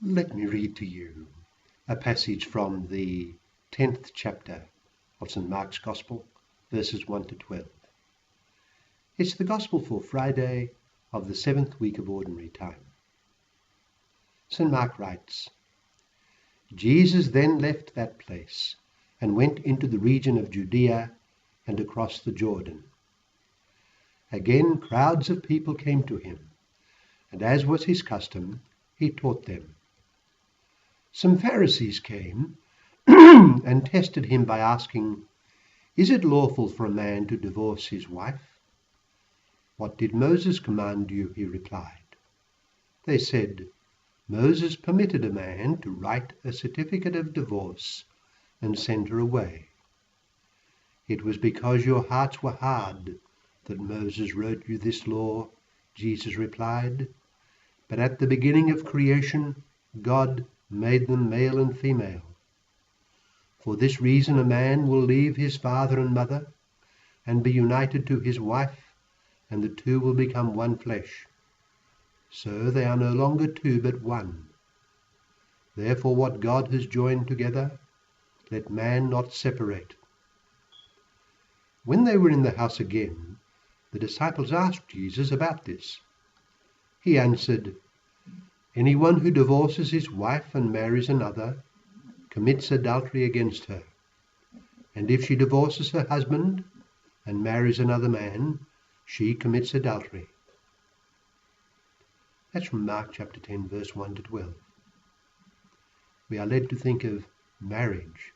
Let me read to you a passage from the 10th chapter of St. Mark's Gospel, verses 1 to 12. It's the Gospel for Friday of the 7th week of Ordinary Time. St. Mark writes, Jesus then left that place and went into the region of Judea and across the Jordan. Again crowds of people came to him, and as was his custom, he taught them. Some Pharisees came and tested him by asking, "Is it lawful for a man to divorce his wife?" "What did Moses command you?" he replied. They said, "Moses permitted a man to write a certificate of divorce and send her away." "It was because your hearts were hard that Moses wrote you this law," Jesus replied. "But at the beginning of creation, God made them male and female. For this reason a man will leave his father and mother and be united to his wife, and the two will become one flesh. So they are no longer two but one. Therefore what God has joined together, let man not separate." When they were in the house again, the disciples asked Jesus about this. He answered, "Anyone who divorces his wife and marries another commits adultery against her. And if she divorces her husband and marries another man, she commits adultery." That's from Mark chapter 10, verse 1 to 12. We are led to think of marriage.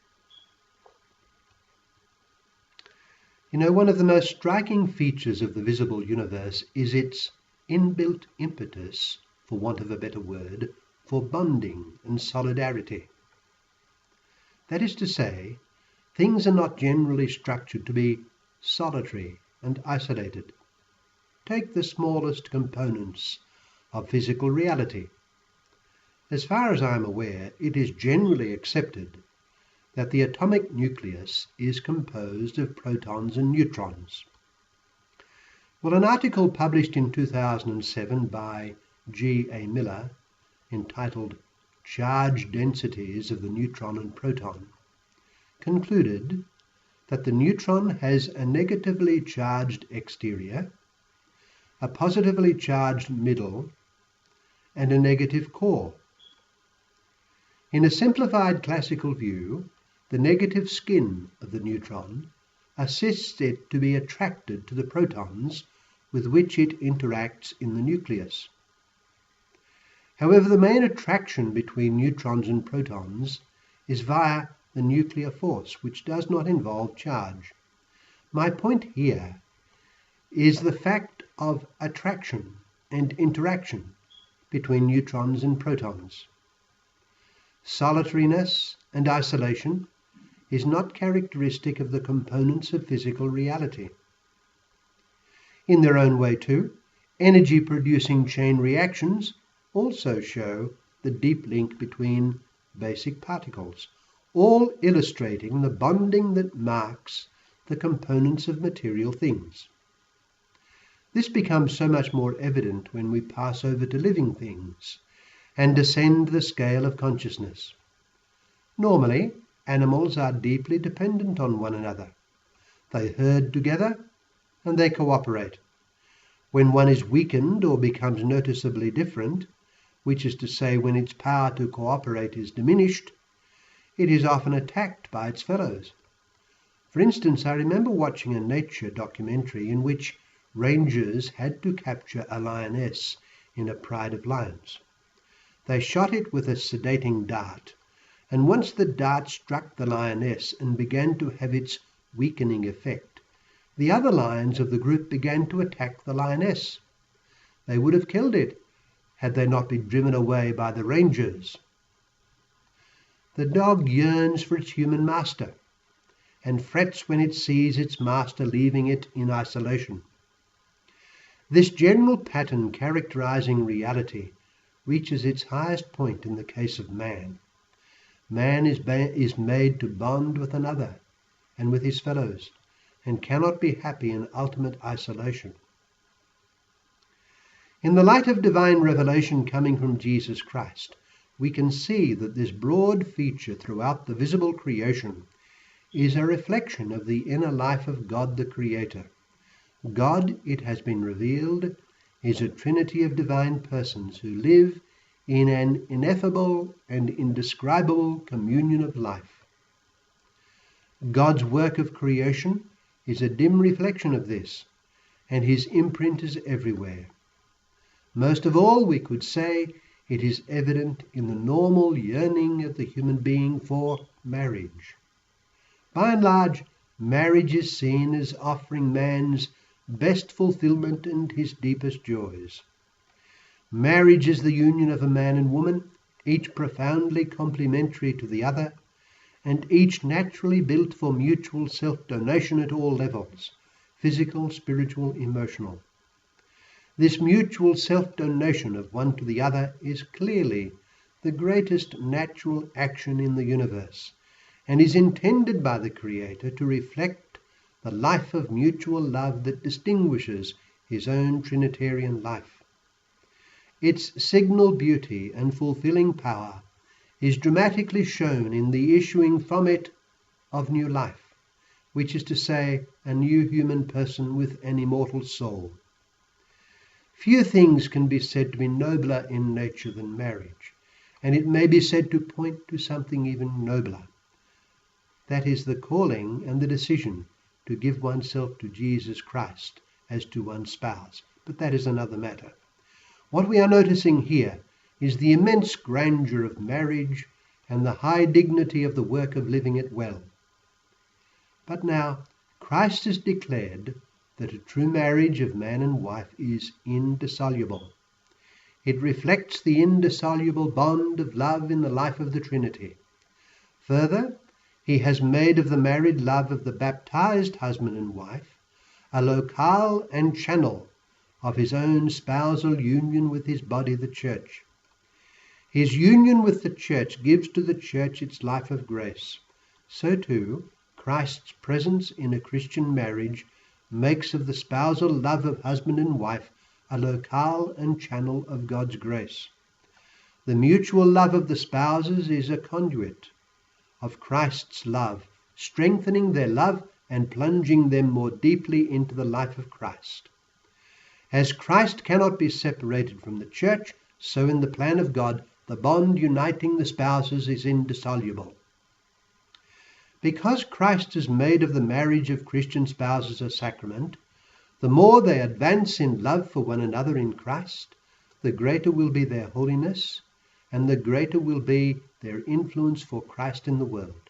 You know, one of the most striking features of the visible universe is its inbuilt impetus, for want of a better word, for bonding and solidarity. That is to say, things are not generally structured to be solitary and isolated. Take the smallest components of physical reality. As far as I am aware, it is generally accepted that the atomic nucleus is composed of protons and neutrons. Well, an article published in 2007 by G.A. Miller, entitled "Charge Densities of the Neutron and Proton," concluded that the neutron has a negatively charged exterior, a positively charged middle, and a negative core. In a simplified classical view, the negative skin of the neutron assists it to be attracted to the protons with which it interacts in the nucleus. However, the main attraction between neutrons and protons is via the nuclear force, which does not involve charge. My point here is the fact of attraction and interaction between neutrons and protons. Solitariness and isolation is not characteristic of the components of physical reality. In their own way too, energy-producing chain reactions also show the deep link between basic particles, all illustrating the bonding that marks the components of material things. This becomes so much more evident when we pass over to living things and descend the scale of consciousness. Normally, animals are deeply dependent on one another. They herd together and they cooperate. When one is weakened or becomes noticeably different, which is to say when its power to cooperate is diminished, it is often attacked by its fellows. For instance, I remember watching a nature documentary in which rangers had to capture a lioness in a pride of lions. They shot it with a sedating dart, and once the dart struck the lioness and began to have its weakening effect, the other lions of the group began to attack the lioness. They would have killed it had they not been driven away by the rangers. The dog yearns for its human master and frets when it sees its master leaving it in isolation. This general pattern characterizing reality reaches its highest point in the case of man. Man is made to bond with another and with his fellows, and cannot be happy in ultimate isolation. In the light of divine revelation coming from Jesus Christ, we can see that this broad feature throughout the visible creation is a reflection of the inner life of God the Creator. God, it has been revealed, is a trinity of divine persons who live in an ineffable and indescribable communion of life. God's work of creation is a dim reflection of this, and his imprint is everywhere. Most of all, we could say, it is evident in the normal yearning of the human being for marriage. By and large, marriage is seen as offering man's best fulfillment and his deepest joys. Marriage is the union of a man and woman, each profoundly complementary to the other, and each naturally built for mutual self-donation at all levels, physical, spiritual, emotional. This mutual self-donation of one to the other is clearly the greatest natural action in the universe, and is intended by the Creator to reflect the life of mutual love that distinguishes his own Trinitarian life. Its signal beauty and fulfilling power is dramatically shown in the issuing from it of new life, which is to say, a new human person with an immortal soul. Few things can be said to be nobler in nature than marriage, and it may be said to point to something even nobler. That is the calling and the decision to give oneself to Jesus Christ as to one's spouse, but that is another matter. What we are noticing here is the immense grandeur of marriage and the high dignity of the work of living it well. But now, Christ has declared that a true marriage of man and wife is indissoluble. It reflects the indissoluble bond of love in the life of the Trinity. Further, he has made of the married love of the baptized husband and wife a locale and channel of his own spousal union with his body, the church. His union with the church gives to the church its life of grace. So too, Christ's presence in a Christian marriage makes of the spousal love of husband and wife a locale and channel of God's grace. The mutual love of the spouses is a conduit of Christ's love, strengthening their love and plunging them more deeply into the life of Christ. As Christ cannot be separated from the church, so in the plan of God, the bond uniting the spouses is indissoluble. Because Christ has made of the marriage of Christian spouses a sacrament, the more they advance in love for one another in Christ, the greater will be their holiness, and the greater will be their influence for Christ in the world.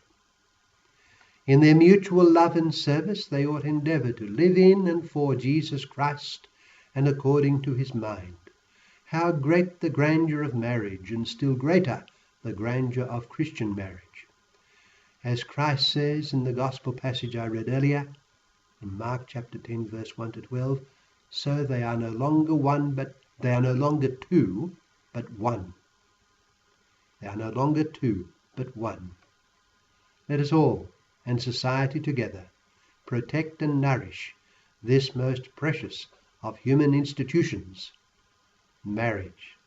In their mutual love and service, they ought endeavor to live in and for Jesus Christ and according to his mind. How great the grandeur of marriage, and still greater the grandeur of Christian marriage. As Christ says in the gospel passage I read earlier, in Mark chapter 10, verse 1 to 12, so they are no longer two, but one. They are no longer two, but one. Let us all, and society together, protect and nourish this most precious of human institutions, marriage.